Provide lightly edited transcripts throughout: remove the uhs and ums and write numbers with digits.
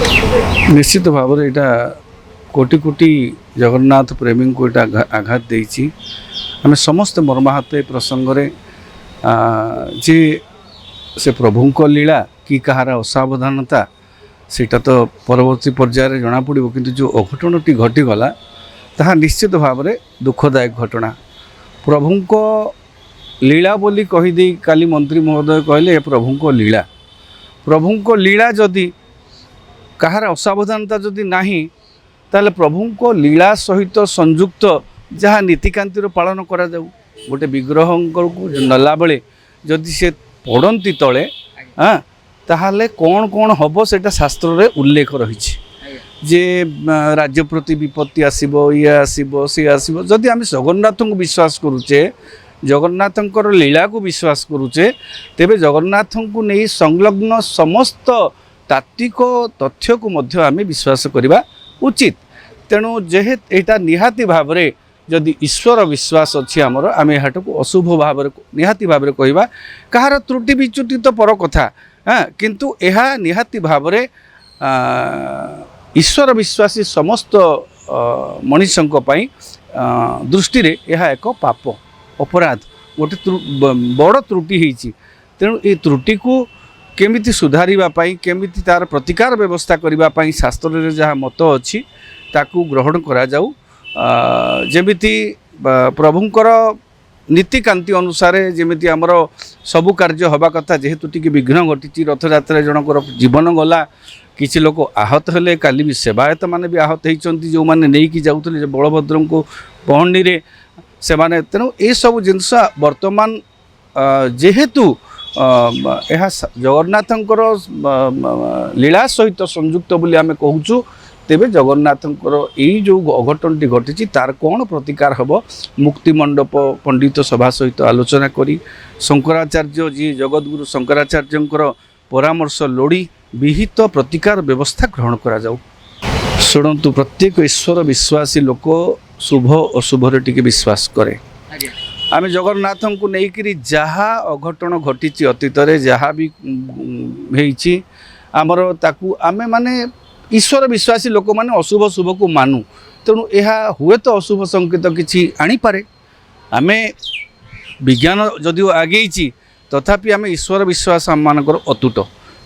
निश्चित भाव में यहाँ कोटि कोटि जगन्नाथ प्रेमी को यहाँ आघात देती आम समस्त मर्माहत ए प्रसंग जे से प्रभु को लीला कि कहार असावधानता सेटा तो परवर्ती पर्यायर जना पड़ो किंतु जो अघटनटी घटीगला ताहा निश्चित भाव में दुखदायक घटना प्रभु को लीला बोली कहीदे काली मंत्री महोदय कहले प्रभु को लीला जदि कहार असावधानता जदि नाही ताले प्रभु को लीला सहित संयुक्त जहाँ नीतिकांतिर पालन करा जाऊ गोटे विग्रह को नला बेले जदि से पड़ती तले हाँ ताहले कौन कौन हम सेटा शास्त्र रे उल्लेख रही जे राज्य प्रति विपत्ति आसीबो ये आसीबो सी आसीबो जदि आम जगन्नाथ को विश्वास करुचे जगन्नाथंकर लीला को विश्वास करुचे तेबे जगन्नाथ को नहीं संलग्न समस्त तात्विक तथ्य को मध्य आम विश्वास करवा उचित तेणु जेहेतु यहाँ निहाती भाव में जदि ईश्वर विश्वास अच्छी आमर आम यहाँ को अशुभ भाव निहाती भाव में कहवा कहार त्रुटि विच्युति तो पर कथा हाँ किंतु यह निहाती भाव में ईश्वर विश्वासी समस्त मनुष्यों दृष्टि रे यह एक पाप अपराध गोटे बड़ त्रुटि होती तेणु ये त्रुटि को केमिति सुधारिबापाई केमिति तार प्रतिकार व्यवस्था करने शास्त्र में जहाँ मत अच्छी ताकू ग्रहण करा जाऊ जेमिति प्रभुंकर नीतिकांति अनुसार जेमिति आमर सबु कार्य हवा कथा जेहेतु टी विघ्न घटी रथ यात्रा जनकर जीवन गला किसी लोक आहत हेले काली भी सेवायत माने भी आहत होती जो मैंने नहीं कि जाऊे बलभद्र को पहंडी रे से माने तेणु ये सब जिनस वर्तमान जेहेतु यह जगन्नाथंकर लीला सहित संयुक्त बोली आमे कहूचु तेबे जगन्नाथंकर यही जो अघटनटी घटी तार कौन प्रतिकार हम मुक्तिमंडप पंडित सभा सहित आलोचना करी शंकराचार्य जी जगतगुरु शंकराचार्यंकर परामर्श लोड़ी विहित प्रतिकार व्यवस्था ग्रहण करा जाऊ। शुणु प्रत्येक ईश्वर विश्वासी लोक शुभ अशुभ टिके विश्वास करे आम जगन्नाथ को लेकिन जहाँ अघटन घटी अतीत जहाँ भी होती आमर ताकू आमे माने ईश्वर विश्वासी लोक माने अशुभ शुभ को मानु तेणु यह हुए तो अशुभ संकेत किसी आनीपे आमे विज्ञान जदिव आगे तथापि आम ईश्वर विश्वास आम मानकर अतुट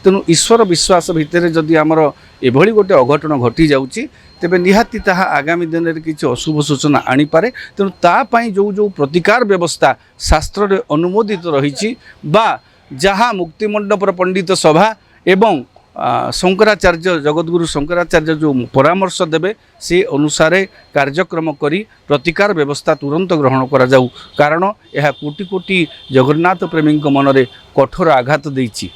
तेणु ईश्वर विश्वास भितर जदि आमर एभली गोटे अघटन घटी जाउची तेबे निहाती ताहा आगामी दिन में किसी अशुभ सूचना आनीपे तेणु तापाई जो जो प्रतिकार व्यवस्था शास्त्र रे अनुमोदित रही जहाँ मुक्तिमंडपर पंडित सभा एवं शंकराचार्य जगतगुरु शंकराचार्य जो परामर्श देवे से अनुसार कार्यक्रम करी प्रतिकार व्यवस्था तुरंत ग्रहण करा जाऊ कारण यह कोटि कोटि जगन्नाथ प्रेमी मन में कठोर आघात देइछि।